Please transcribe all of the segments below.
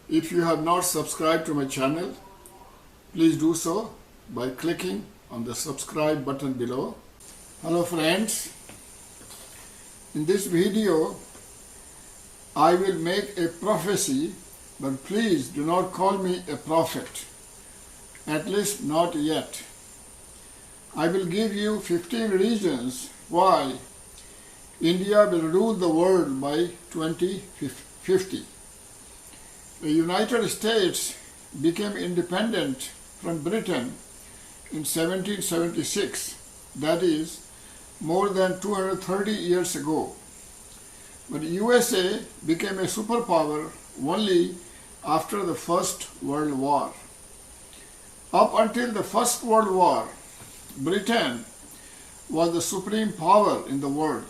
If you have not subscribed to my channel, please do so by clicking on the subscribe button below. Hello friends, in this video I will make a prophecy, but please do not call me a prophet, at least not yet. I will give you 15 reasons why India will rule the world by 2050. The United States became independent from Britain in 1776, that is, more than 230 years ago. But USA became a superpower only after the First World War. Up until the First World War, Britain was the supreme power in the world,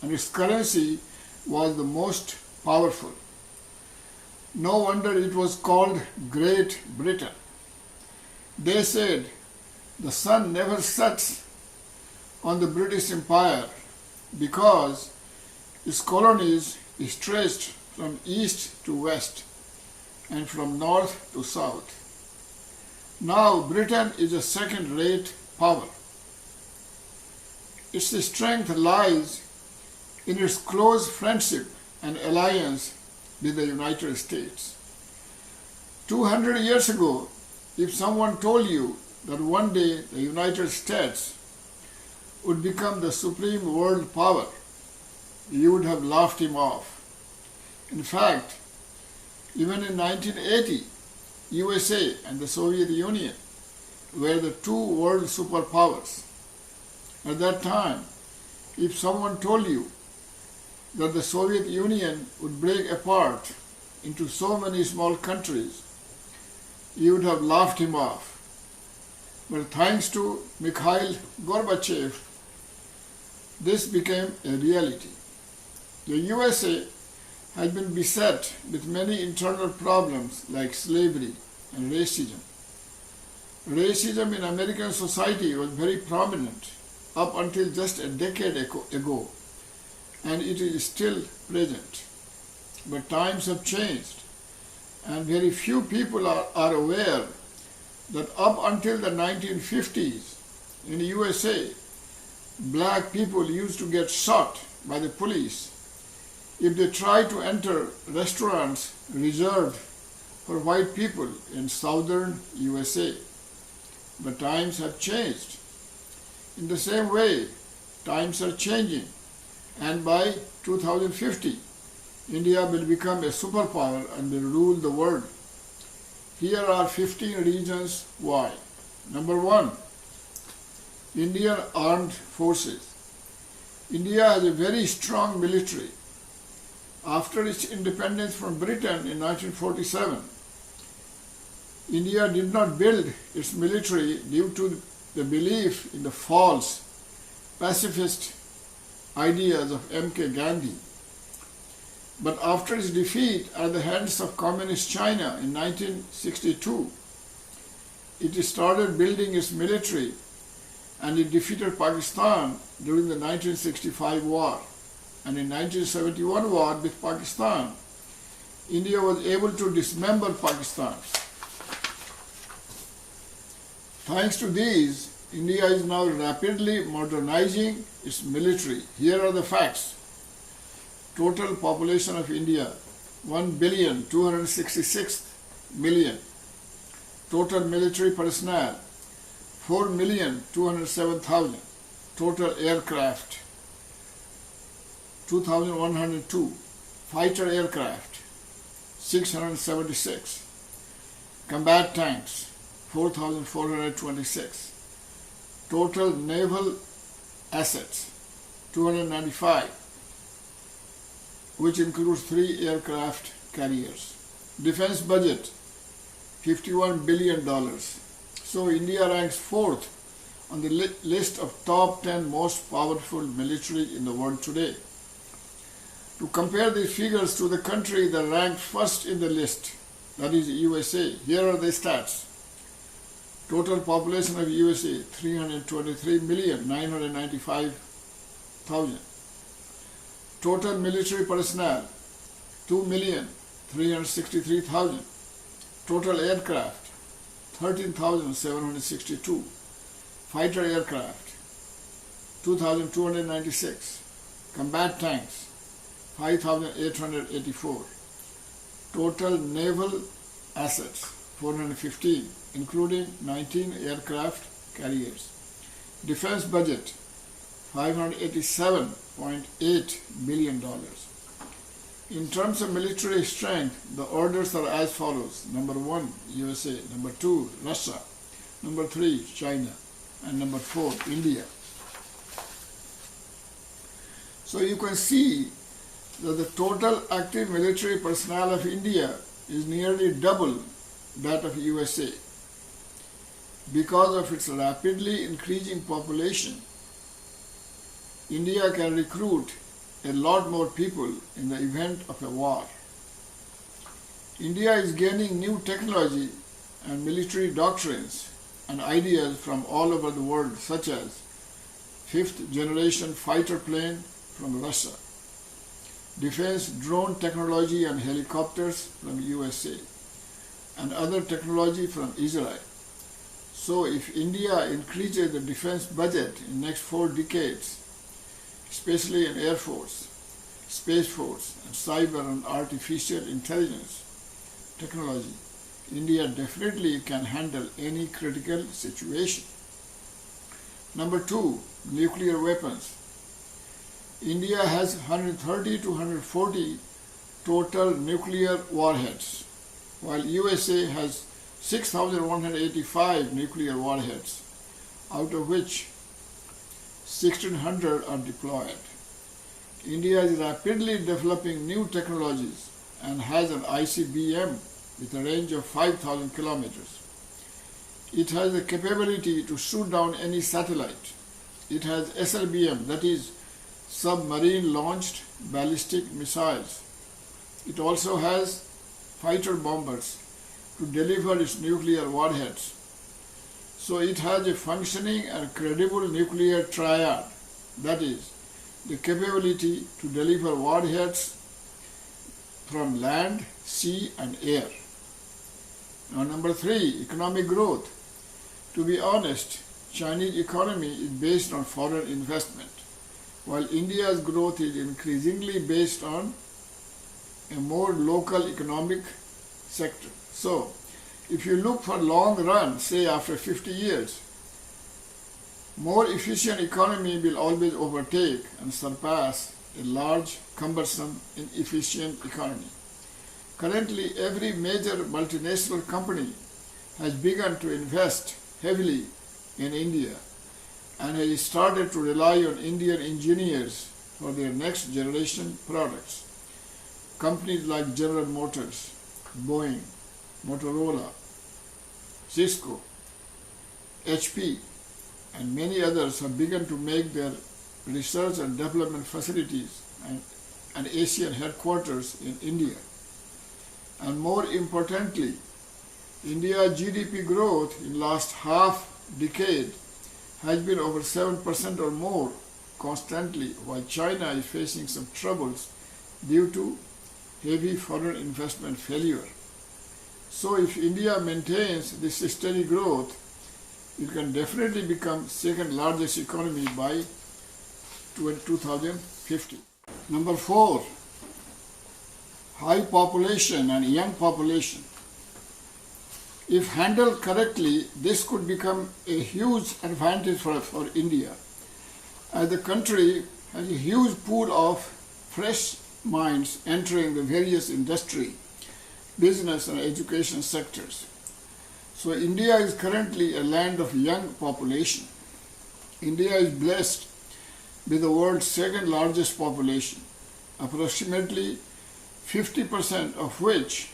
and its currency was the most powerful. No wonder it was called Great Britain. They said the sun never sets on the British Empire because its colonies stretched from east to west and from north to south. Now Britain is a second-rate power. Its strength lies in its close friendship and alliance with the United States. 200 years ago, if someone told you that one day the United States would become the supreme world power, you would have laughed him off. In fact, even in 1980, USA and the Soviet Union were the two world superpowers. At that time, if someone told you that the Soviet Union would break apart into so many small countries, you would have laughed him off. But thanks to Mikhail Gorbachev, this became a reality. The USA has been beset with many internal problems like slavery and racism. Racism in American society was very prominent up until just a decade ago, and it is still present. But times have changed, and very few people are aware that up until the 1950s in the USA, black people used to get shot by the police if they tried to enter restaurants reserved for white people in southern USA. But times have changed. In the same way, times are changing, and by 2050, India will become a superpower and will rule the world. Here are 15 reasons why. Number 1, Indian Armed Forces. India has a very strong military. After its independence from Britain in 1947, India did not build its military due to the belief in the false pacifist ideas of M.K. Gandhi. But after its defeat at the hands of Communist China in 1962, it started building its military, and it defeated Pakistan during the 1965 war. And in 1971 war with Pakistan, India was able to dismember Pakistan. Thanks to these, India is now rapidly modernizing its military. Here are the facts. Total population of India, 1,266,000,000. Total military personnel, 4,207,000. Total aircraft, 2,102. Fighter aircraft, 676. Combat tanks, 4,426. Total naval assets, 295, which includes 3 aircraft carriers. Defense budget, $51 billion. So India ranks 4th on the list of top 10 most powerful military in the world today. To compare these figures to the country that ranked first in the list, that is USA, here are the stats. Total population of USA, 323,995,000. Total military personnel, 2,000,000. 363,000. Total aircraft, 13,762. Fighter aircraft, 2,296. Combat tanks, 5,884. Total naval assets, 415, including 19 aircraft carriers. Defense budget, $587.8 billion. In terms of military strength, the orders are as follows. Number 1, USA. Number 2, Russia. Number 3, China. And number 4, India. So you can see that the total active military personnel of India is nearly double that of USA. Because of its rapidly increasing population, India can recruit a lot more people in the event of a war. India is gaining new technology and military doctrines and ideas from all over the world, such as 5th generation fighter plane from Russia, defense drone technology and helicopters from USA, and other technology from Israel. So if India increases the defense budget in the next 4 decades, especially in Air Force, Space Force, and cyber and artificial intelligence technology, India definitely can handle any critical situation. Number 2, nuclear weapons. India has 130 to 140 total nuclear warheads, while USA has 6,185 nuclear warheads, out of which 1,600 are deployed. India is rapidly developing new technologies and has an ICBM with a range of 5,000 kilometers. It has the capability to shoot down any satellite. It has SLBM, that is, submarine launched ballistic missiles. It also has fighter bombers to deliver its nuclear warheads. So it has a functioning and credible nuclear triad, that is, the capability to deliver warheads from land, sea, and air. Now, number 3, economic growth. To be honest, Chinese economy is based on foreign investment, while India's growth is increasingly based on a more local economic sector. So, if you look for long run, say after 50 years, more efficient economy will always overtake and surpass a large, cumbersome, inefficient economy. Currently, every major multinational company has begun to invest heavily in India and has started to rely on Indian engineers for their next generation products. Companies like General Motors, Boeing, Motorola, Cisco, HP, and many others have begun to make their research and development facilities and Asian headquarters in India. And more importantly, India's GDP growth in last half decade has been over 7% or more constantly, while China is facing some troubles due to heavy foreign investment failure. So if India maintains this steady growth, it can definitely become second largest economy by 2050. Number 4, high population and young population. If handled correctly, this could become a huge advantage for India, as the country has a huge pool of fresh minds entering the various industry, business and education sectors. So India is currently a land of young population. India is blessed with the world's second largest population, approximately 50% of which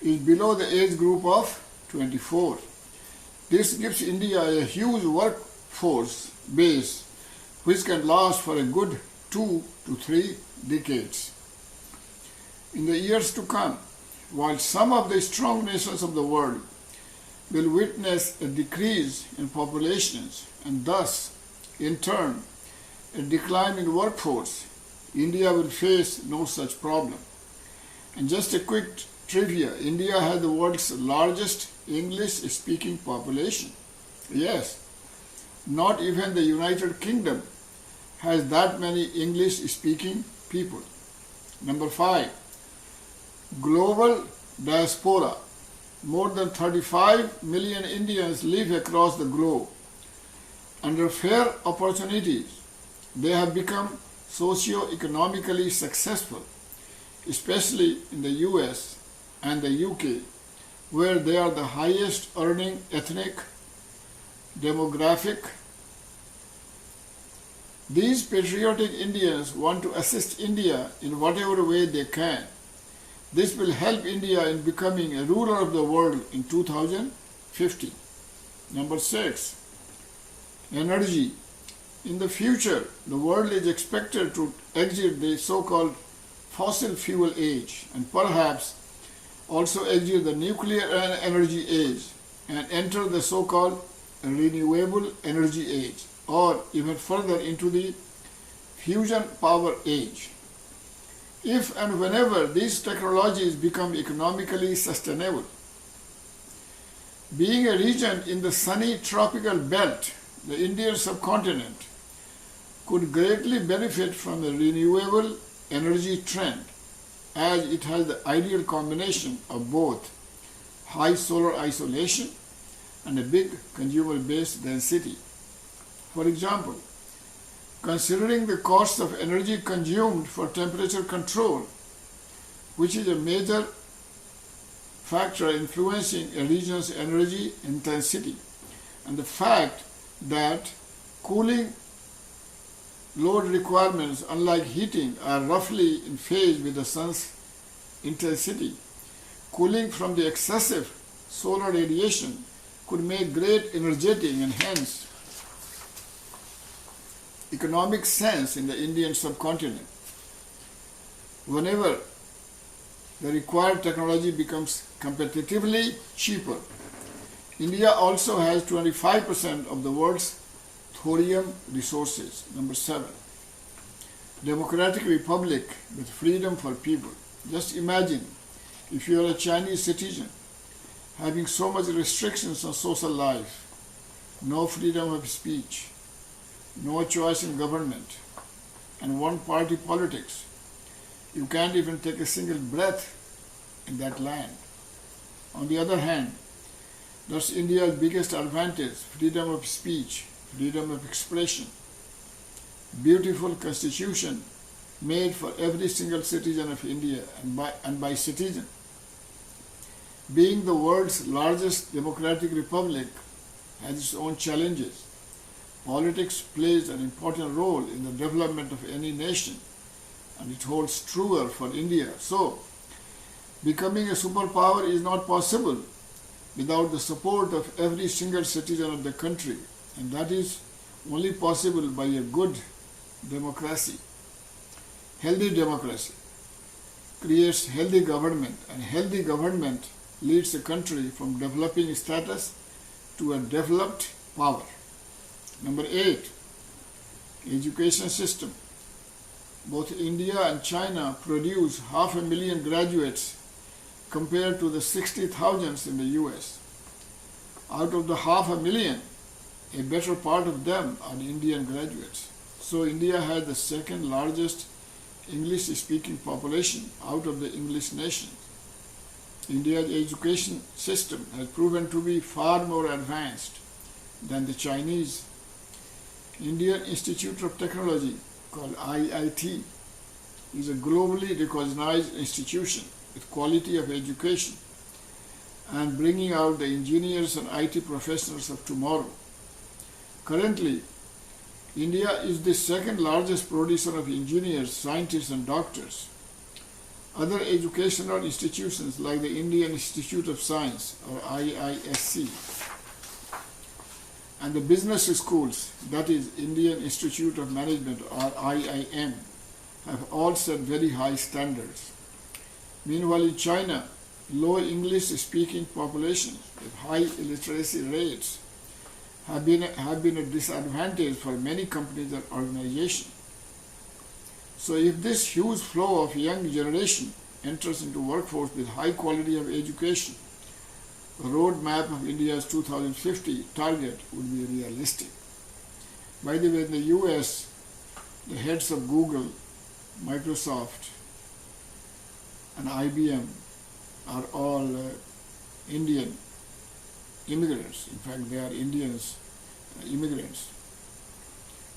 is below the age group of 24. This gives India a huge workforce base which can last for a good 2 to 3 decades. In the years to come, while some of the strong nations of the world will witness a decrease in populations and thus, in turn, a decline in workforce, India will face no such problem. And just a quick trivia, India has the world's largest English-speaking population. Yes, not even the United Kingdom has that many English-speaking people. Number 5, global diaspora. More than 35 million Indians live across the globe. Under fair opportunities, they have become socio-economically successful, especially in the US and the UK, where they are the highest earning ethnic demographic. These patriotic Indians want to assist India in whatever way they can. This will help India in becoming a ruler of the world in 2050. Number 6, energy. In the future, the world is expected to exit the so-called fossil fuel age and perhaps also exit the nuclear energy age and enter the so-called renewable energy age, or even further into the fusion power age. If and whenever these technologies become economically sustainable. Being a region in the sunny tropical belt, the Indian subcontinent could greatly benefit from the renewable energy trend, as it has the ideal combination of both high solar isolation and a big consumer base density. For example, considering the cost of energy consumed for temperature control, which is a major factor influencing a region's energy intensity, and the fact that cooling load requirements, unlike heating, are roughly in phase with the sun's intensity, cooling from the excessive solar radiation could make great energetic and hence economic sense in the Indian subcontinent. Whenever the required technology becomes competitively cheaper. India also has 25% of the world's thorium resources. Number 7, democratic republic with freedom for people. Just imagine if you are a Chinese citizen having so much restrictions on social life, no freedom of speech, no choice in government, and one-party politics. You can't even take a single breath in that land. On the other hand, that's India's biggest advantage: freedom of speech, freedom of expression. Beautiful constitution made for every single citizen of India, and by citizen. Being the world's largest democratic republic has its own challenges. Politics plays an important role in the development of any nation, and it holds truer for India. So, becoming a superpower is not possible without the support of every single citizen of the country, and that is only possible by a good democracy. Healthy democracy creates healthy government, and healthy government leads a country from developing status to a developed power. Number 8, education system. Both India and China produce 500,000 graduates compared to the 60,000 in the US. Out of the 500,000, a better part of them are Indian graduates. So India has the second largest English-speaking population out of the English nations. India's education system has proven to be far more advanced than the Chinese. Indian Institute of Technology, called IIT, is a globally recognized institution with quality of education and bringing out the engineers and IT professionals of tomorrow. Currently, India is the second largest producer of engineers, scientists, and doctors. Other educational institutions like the Indian Institute of Science, or IISc, and the business schools, that is Indian Institute of Management, or IIM, have all set very high standards. Meanwhile, in China, low English-speaking populations with high illiteracy rates have been a disadvantage for many companies and organizations. So if this huge flow of young generation enters into workforce with high quality of education, the roadmap of India's 2050 target would be realistic. By the way, in the US, the heads of Google, Microsoft, and IBM are all Indian immigrants. In fact, they are Indians, immigrants,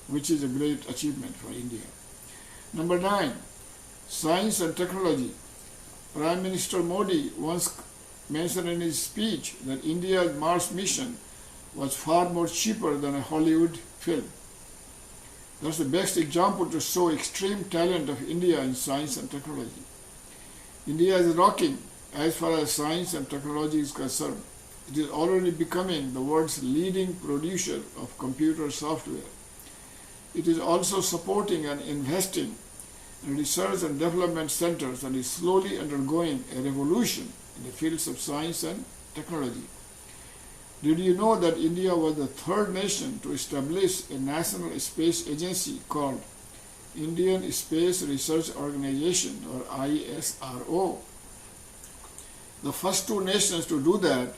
which is a great achievement for India. Number 9, science and technology. Prime Minister Modi once mentioned in his speech that India's Mars mission was far more cheaper than a Hollywood film. That's the best example to show extreme talent of India in science and technology. India is rocking as far as science and technology is concerned. It is already becoming the world's leading producer of computer software. It is also supporting and investing in research and development centers and is slowly undergoing a revolution in the fields of science and technology. Did you know that India was the third nation to establish a national space agency called Indian Space Research Organization, or ISRO? The first two nations to do that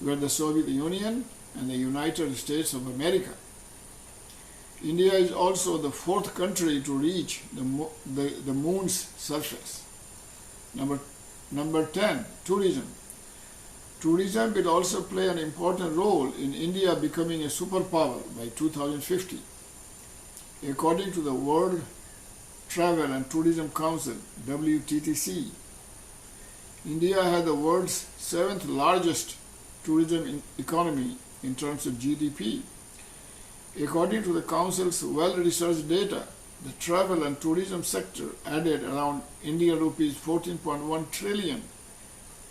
were the Soviet Union and the United States of America. India is also the fourth country to reach the moon's surface. Number 10, tourism. Tourism will also play an important role in India becoming a superpower by 2050. According to the World Travel and Tourism Council, WTTC, India has the world's 7th largest tourism economy in terms of GDP. According to the Council's well-researched data, the travel and tourism sector added around Indian rupees 14.1 trillion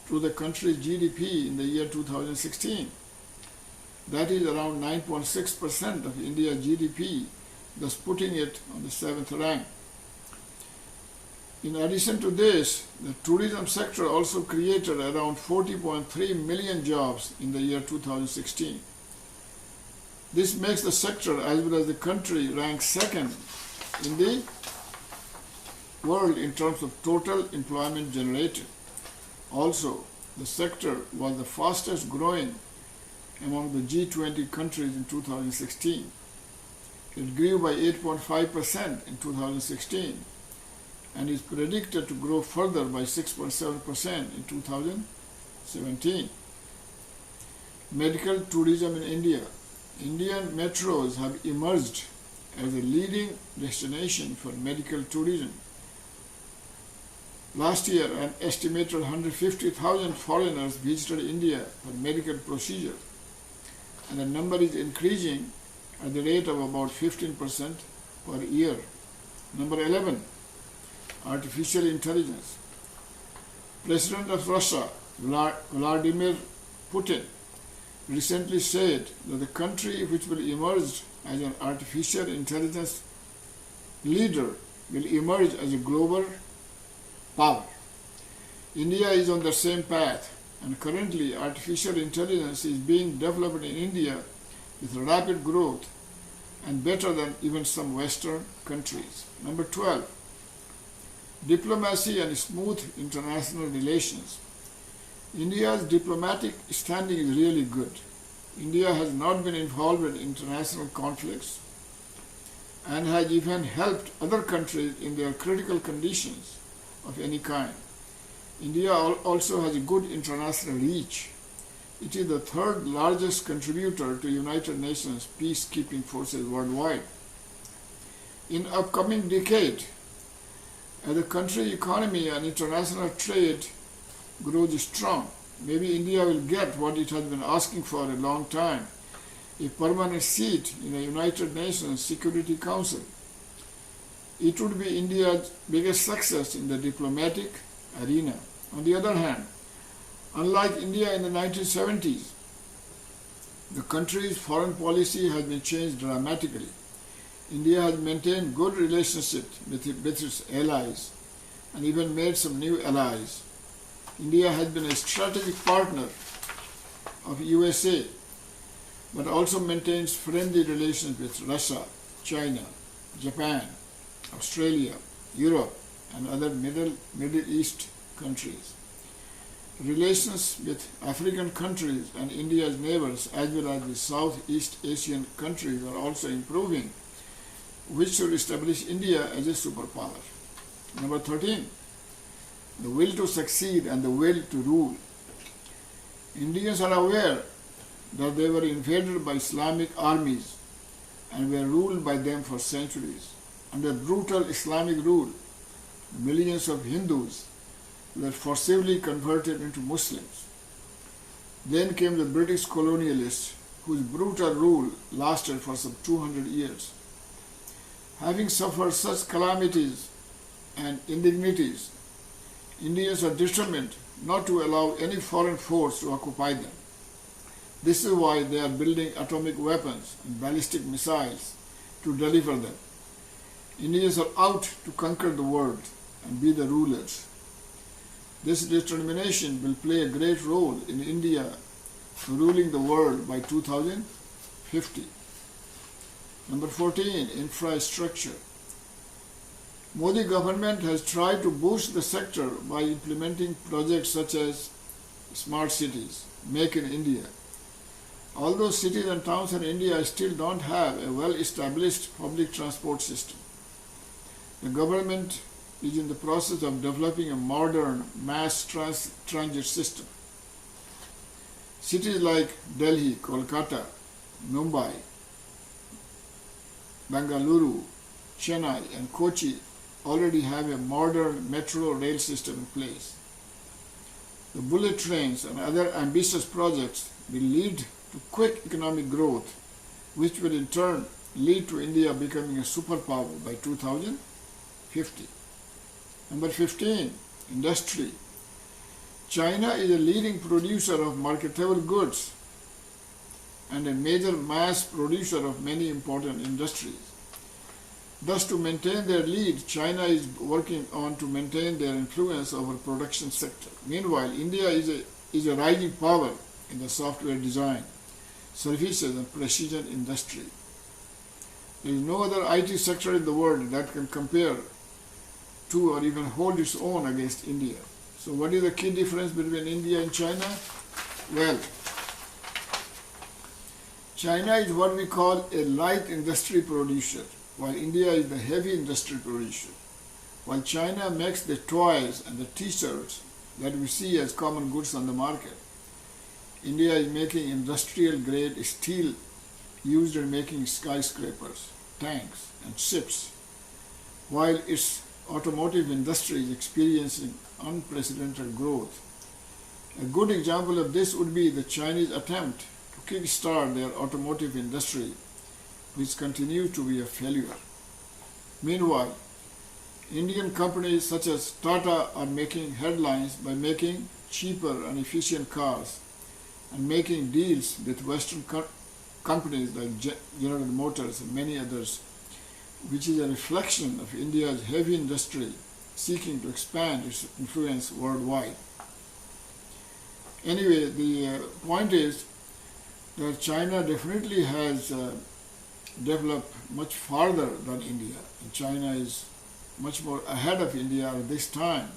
to the country's GDP in the year 2016. That is around 9.6% of India's GDP, thus putting it on the 7th rank. In addition to this, the tourism sector also created around 40.3 million jobs in the year 2016. This makes the sector as well as the country rank second in the world in terms of total employment generated. Also, the sector was the fastest growing among the G20 countries in 2016. It grew by 8.5% in 2016 and is predicted to grow further by 6.7% in 2017. Medical tourism in India. Indian metros have emerged as a leading destination for medical tourism. Last year, an estimated 150,000 foreigners visited India for medical procedures, and the number is increasing at the rate of about 15% per year. Number 11, artificial intelligence. President of Russia, Vladimir Putin, recently said that the country which will emerge as an artificial intelligence leader will emerge as a global power. India is on the same path, and currently artificial intelligence is being developed in India with rapid growth and better than even some Western countries. Number 12, diplomacy and smooth international relations. India's diplomatic standing is really good. India has not been involved in international conflicts and has even helped other countries in their critical conditions of any kind. India also has a good international reach. It is the third largest contributor to United Nations peacekeeping forces worldwide. In upcoming decade, as the country economy and international trade grows strong, maybe India will get what it has been asking for a long time, a permanent seat in the United Nations Security Council. It would be India's biggest success in the diplomatic arena. On the other hand, unlike India in the 1970s, the country's foreign policy has been changed dramatically. India has maintained good relationships with its allies and even made some new allies. India has been a strategic partner of USA, but also maintains friendly relations with Russia, China, Japan, Australia, Europe, and other Middle East countries. Relations with African countries and India's neighbors as well as with Southeast Asian countries are also improving, which should establish India as a superpower. Number 13, the will to succeed and the will to rule. Indians are aware that they were invaded by Islamic armies and were ruled by them for centuries. Under brutal Islamic rule, millions of Hindus were forcibly converted into Muslims. Then came the British colonialists, whose brutal rule lasted for some 200 years. Having suffered such calamities and indignities, Indians are determined not to allow any foreign force to occupy them. This is why they are building atomic weapons and ballistic missiles to deliver them. Indians are out to conquer the world and be the rulers. This determination will play a great role in India ruling the world by 2050. Number 14, infrastructure. Modi government has tried to boost the sector by implementing projects such as smart cities, Make in India. Although cities and towns in India still don't have a well-established public transport system, the government is in the process of developing a modern mass transit system. Cities like Delhi, Kolkata, Mumbai, Bengaluru, Chennai, and Kochi already have a modern metro rail system in place. The bullet trains and other ambitious projects will lead to quick economic growth, which will in turn lead to India becoming a superpower by 2050. Number 15, industry. China is a leading producer of marketable goods and a major mass producer of many important industries. Thus, to maintain their lead, China is working on to maintain their influence over production sector. Meanwhile, India is a rising power in the software design, services and precision industry. There is no other IT sector in the world that can compare to or even hold its own against India. So what is the key difference between India and China? Well, China is what we call a light industry producer, while India is the heavy industry producer. While China makes the toys and the t-shirts that we see as common goods on the market, India is making industrial grade steel used in making skyscrapers, tanks, and ships, while its automotive industry is experiencing unprecedented growth. A good example of this would be the Chinese attempt to kickstart their automotive industry, which continues to be a failure. Meanwhile, Indian companies such as Tata are making headlines by making cheaper and efficient cars and making deals with Western companies like General Motors and many others, which is a reflection of India's heavy industry seeking to expand its influence worldwide. Anyway, the point is that China definitely has developed much farther than India, and China is much more ahead of India at this time.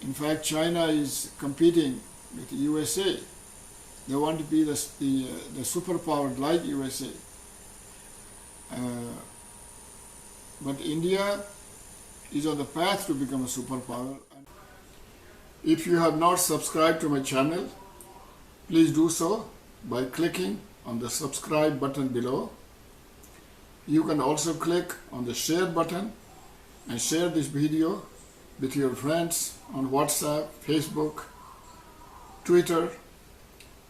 In fact, China is competing with the USA. They want to be the superpower like USA. But India is on the path to become a superpower. If you have not subscribed to my channel, please do so by clicking on the subscribe button below. You can also click on the share button and share this video with your friends on WhatsApp, Facebook, Twitter,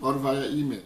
or via email.